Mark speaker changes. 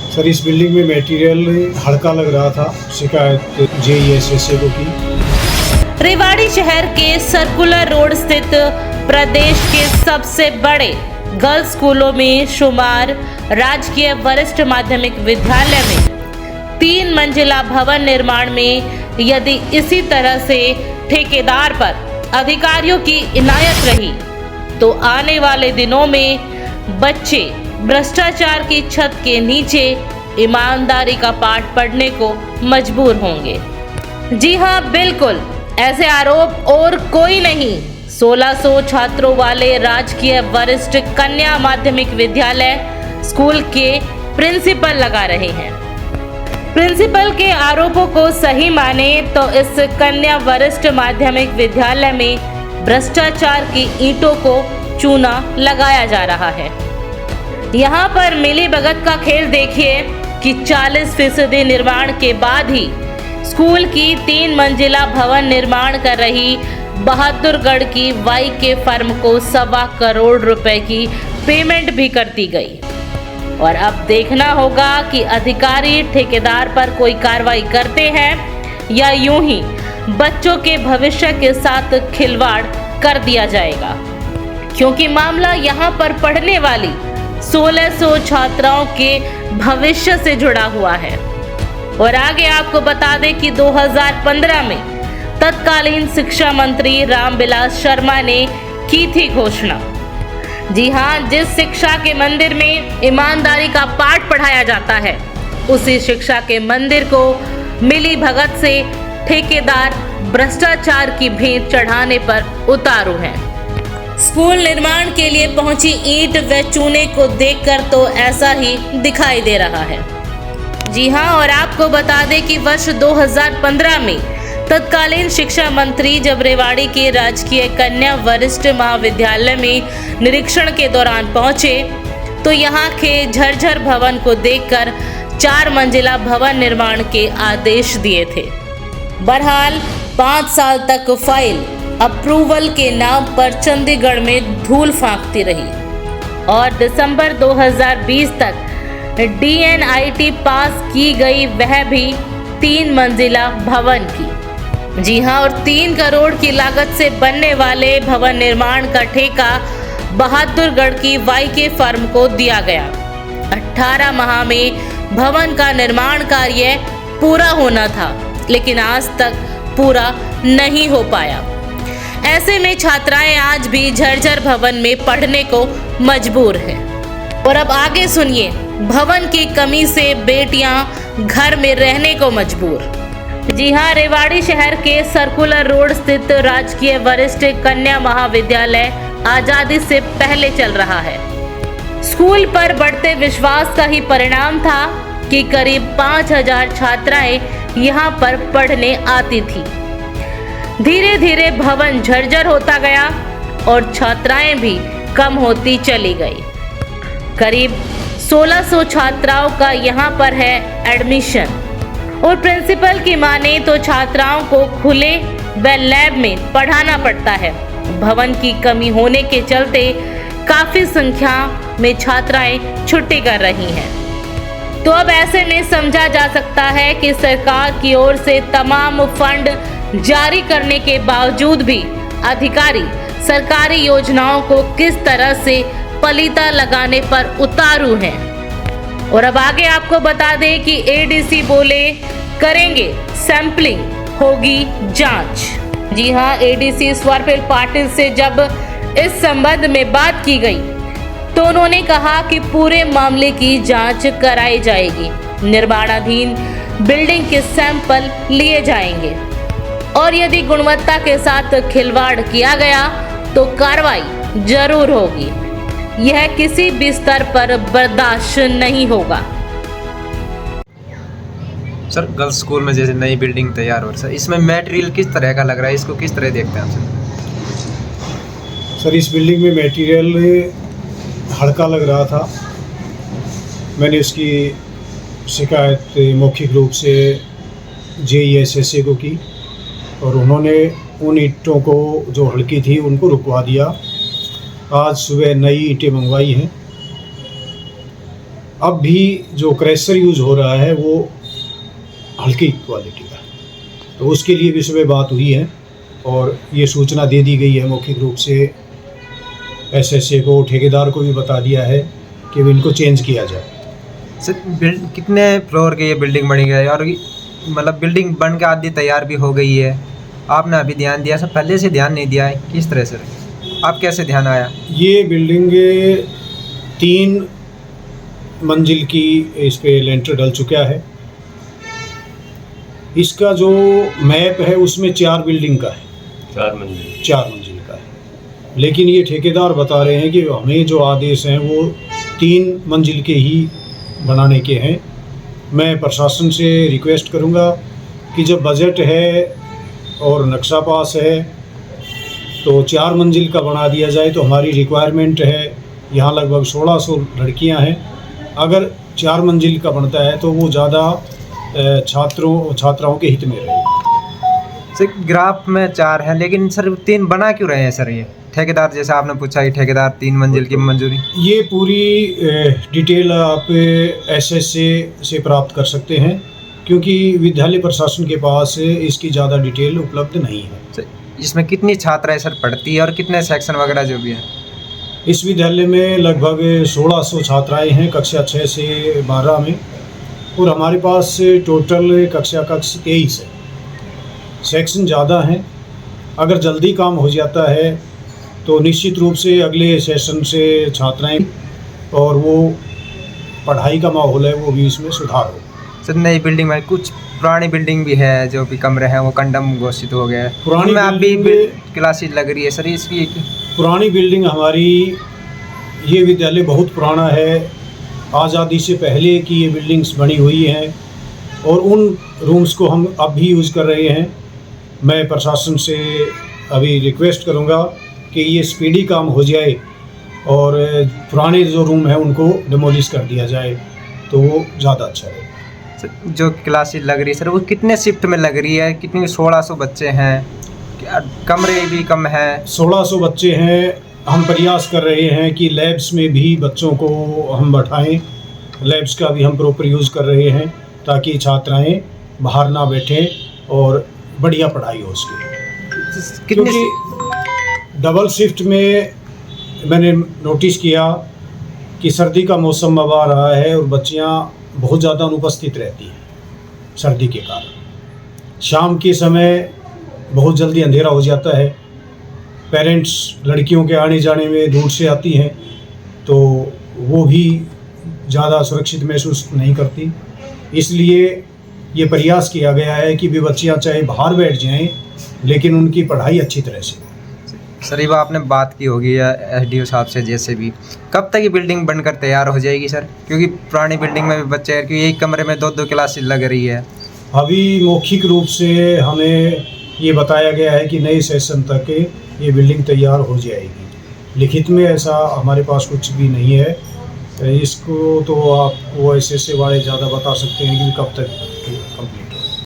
Speaker 1: Sir, इस building में material हल्का लग रहा था। शिकायत JESSA को की।
Speaker 2: रेवाड़ी शहर के सर्कुलर रोड स्थित प्रदेश के सबसे बड़े गर्ल्स स्कूलों में शुमार राजकीय वरिष्ठ माध्यमिक विद्यालय में 3 मंजिला भवन निर्माण में यदि इसी तरह से ठेकेदार पर अधिकारियों की इनायत रही तो आने वाले दिनों में बच्चे भ्रष्टाचार की छत के नीचे ईमानदारी का पाठ पढ़ने को मजबूर होंगे। जी हाँ, बिल्कुल ऐसे आरोप और कोई नहीं 1600 छात्रों वाले राजकीय वरिष्ठ कन्या माध्यमिक विद्यालय स्कूल के प्रिंसिपल लगा रहे हैं। प्रिंसिपल के आरोपों को सही माने तो इस कन्या वरिष्ठ माध्यमिक विद्यालय में भ्रष्टाचार की ईंटों को चूना लगाया जा रहा है। यहाँ पर मिली भगत का खेल देखिए कि 40% निर्माण के बाद ही स्कूल की 3 मंजिला भवन निर्माण कर रही बहादुरगढ़ की YK फर्म को 1.25 करोड़ रुपए की पेमेंट भी कर दी गई। और अब देखना होगा कि अधिकारी ठेकेदार पर कोई कार्रवाई करते हैं या यूं ही बच्चों के भविष्य के साथ खिलवाड़ कर दिया जाएगा, क्योंकि मामला यहाँ पर पढ़ने वाली 1600 छात्राओं के भविष्य से जुड़ा हुआ है। और आगे आपको बता दें कि 2015 में तत्कालीन शिक्षा मंत्री रामविलास शर्मा ने की थी घोषणा। जी हाँ, जिस शिक्षा के मंदिर में ईमानदारी का पाठ पढ़ाया जाता है उसी शिक्षा के मंदिर को मिली भगत से ठेकेदार भ्रष्टाचार की भेंट चढ़ाने पर उतारू हैं। स्कूल निर्माण के लिए पहुंची ईंट व चूने को देखकर तो ऐसा ही दिखाई दे रहा है। जी हाँ, और आपको बता दें कि वर्ष 2015 में तत्कालीन शिक्षा मंत्री जब रेवाड़ी के राजकीय कन्या वरिष्ठ महाविद्यालय में निरीक्षण के दौरान पहुंचे तो यहाँ के झरझर भवन को देखकर 4 मंजिला भवन निर्माण के आदेश दिए थे। बहरहाल 5 साल तक फाइल अप्रूवल के नाम पर चंडीगढ़ में धूल फांकती रही और दिसंबर 2020 तक DNIT पास की गई, वह भी 3 मंजिला भवन की। जी हाँ, और 3 करोड़ की लागत से बनने वाले भवन निर्माण का ठेका बहादुरगढ़ की YK फर्म को दिया गया। 18 माह में भवन का निर्माण कार्य पूरा होना था, लेकिन आज तक पूरा नहीं हो पाया। ऐसे में छात्राएं आज भी झरझर भवन में पढ़ने को मजबूर हैं। और अब आगे सुनिए, भवन की कमी से बेटियां घर में रहने को मजबूर। जी हाँ, रेवाड़ी शहर के सर्कुलर रोड स्थित राजकीय वरिष्ठ कन्या महाविद्यालय आजादी से पहले चल रहा है। स्कूल पर बढ़ते विश्वास का ही परिणाम था कि करीब 5000 छात्राएं यहाँ पर पढ़ने आती थी। धीरे धीरे भवन झरझर होता गया और छात्राएं भी कम होती चली गई। करीब 1600 छात्राओं का यहाँ पर है एडमिशन और प्रिंसिपल की माने तो छात्राओं को खुले व लैब में पढ़ाना पड़ता है। भवन की कमी होने के चलते काफी संख्या में छात्राएं छुट्टी कर रही हैं। तो अब ऐसे में समझा जा सकता है कि सरकार की ओर से तमाम फंड जारी करने के बावजूद भी अधिकारी सरकारी योजनाओं को किस तरह से पलीता लगाने पर उतारू हैं। और अब आगे आपको बता दें कि ADC बोले करेंगे सैंपलिंग, होगी जांच। जी हाँ, ADC स्वरपेल पाटिल से जब इस संबंध में बात की गई तो उन्होंने कहा कि पूरे मामले की जांच कराई जाएगी, निर्माणाधीन बिल्डिंग के सैंपल लिए जाएंगे और यदि गुणवत्ता के साथ खिलवाड़ किया गया तो कार्रवाई जरूर होगी। यह किसी भी स्तर पर बर्दाश्त नहीं होगा।
Speaker 3: सर, गर्ल्स स्कूल में जैसे नई बिल्डिंग तैयार हो रही है, इसमें मटेरियल किस तरह का लग रहा है, इसको किस तरह देखते हैं आप?
Speaker 1: सर, इस बिल्डिंग में मटेरियल हल्का लग रहा था। मैंने उसकी शिकायत मौखिक रूप से JESSA को की और उन्होंने उन ईंटों को जो हल्की थी उनको रुकवा दिया। आज सुबह नई ईंटें मंगवाई हैं अब भी जो क्रैशर यूज़ हो रहा है वो हल्की क्वालिटी का है। तो उसके लिए भी सुबह बात हुई है और ये सूचना दे दी गई है मौखिक रूप से एसएसए को, ठेकेदार को भी बता दिया है कि इनको चेंज किया जाए।
Speaker 3: सर कितने फ्लोर की ये बिल्डिंग बनी है और मतलब बिल्डिंग बन के आधी तैयार भी हो गई है, आपने अभी ध्यान दिया सर, पहले से ध्यान नहीं दिया है, किस तरह सर आप कैसे ध्यान आया?
Speaker 1: ये बिल्डिंग 3 मंजिल की इस पे लेंटर डल चुका है। इसका जो मैप है उसमें 4 बिल्डिंग का है, 4 मंजिल का है, लेकिन ये ठेकेदार बता रहे हैं कि हमें जो आदेश हैं वो 3 मंजिल के ही बनाने के हैं। मैं प्रशासन से रिक्वेस्ट करूंगा कि जब बजट है और नक्शा पास है तो 4 मंजिल का बना दिया जाए। तो हमारी रिक्वायरमेंट है, यहाँ लगभग 1600 लड़कियां हैं, अगर 4 मंजिल का बनता है तो वो ज़्यादा छात्राओं के हित में रहेगी।
Speaker 3: सर ग्राफ में 4 है लेकिन सर 3 बना क्यों रहे हैं सर? ये ठेकेदार, जैसा आपने पूछा कि ठेकेदार 3 मंजिल की मंजूरी,
Speaker 1: ये पूरी डिटेल आप एसएसए से प्राप्त कर सकते हैं क्योंकि विद्यालय प्रशासन के पास इसकी ज़्यादा डिटेल उपलब्ध नहीं है।
Speaker 3: सर इसमें कितनी छात्राएं सर पढ़ती है और कितने सेक्शन वगैरह जो भी है?
Speaker 1: इस विद्यालय में लगभग 1600 छात्राएं हैं कक्षा 6 से 12 में, और हमारे पास टोटल कक्षा 23 है। सेक्शन ज़्यादा हैं, अगर जल्दी काम हो जाता है तो निश्चित रूप से अगले सेशन से छात्राएं और वो पढ़ाई का माहौल है वो भी इसमें सुधार हो।
Speaker 3: सर नई बिल्डिंग में कुछ पुरानी बिल्डिंग भी है, जो भी कमरे हैं वो कंडम घोषित हो गया है,
Speaker 1: पुरानी
Speaker 3: में अभी
Speaker 1: बिल्डिंग
Speaker 3: क्लासेस लग रही है सर इसकी?
Speaker 1: पुरानी बिल्डिंग हमारी, ये विद्यालय बहुत पुराना है, आज़ादी से पहले की ये बिल्डिंग्स बनी हुई हैं और उन रूम्स को हम अब भी यूज़ कर रहे हैं। मैं प्रशासन से अभी रिक्वेस्ट करूंगा कि ये स्पीडी काम हो जाए और पुराने जो रूम हैं उनको डिमोलिश कर दिया जाए तो वो ज़्यादा अच्छा है।
Speaker 3: जो क्लासेस लग रही है सर वो कितने शिफ्ट में लग रही है? कितनी 1600 बच्चे हैं, कमरे भी कम हैं?
Speaker 1: 1600 बच्चे हैं। हम प्रयास कर रहे हैं कि लैब्स में भी बच्चों को हम बैठाएं, लैब्स का भी हम प्रॉपर यूज़ कर रहे हैं ताकि छात्राएं बाहर ना बैठें और बढ़िया पढ़ाई हो सके। क्योंकि डबल शिफ्ट में मैंने नोटिस किया कि सर्दी का मौसम अब आ रहा है और बच्चियां बहुत ज़्यादा अनुपस्थित रहती हैं सर्दी के कारण। शाम के समय बहुत जल्दी अंधेरा हो जाता है, पेरेंट्स लड़कियों के आने जाने में दूर से आती हैं तो वो भी ज़्यादा सुरक्षित महसूस नहीं करती। इसलिए ये प्रयास किया गया है कि भी बच्चियाँ चाहे बाहर बैठ जाएं लेकिन उनकी पढ़ाई अच्छी तरह से।
Speaker 3: सर ये आपने बात की होगी एसडीओ साहब से, जैसे भी कब तक ये बिल्डिंग बनकर तैयार हो जाएगी सर? क्योंकि पुरानी बिल्डिंग में भी बच्चे हैं, क्योंकि एक कमरे में 2-2 क्लासेस लग रही है।
Speaker 1: अभी मौखिक रूप से हमें ये बताया गया है कि नए सेशन तक ये बिल्डिंग तैयार हो जाएगी। लिखित में ऐसा हमारे पास कुछ भी नहीं है, इसको तो आपको एसएसए वाले ज़्यादा बता सकते हैं कि कब तक कंप्लीट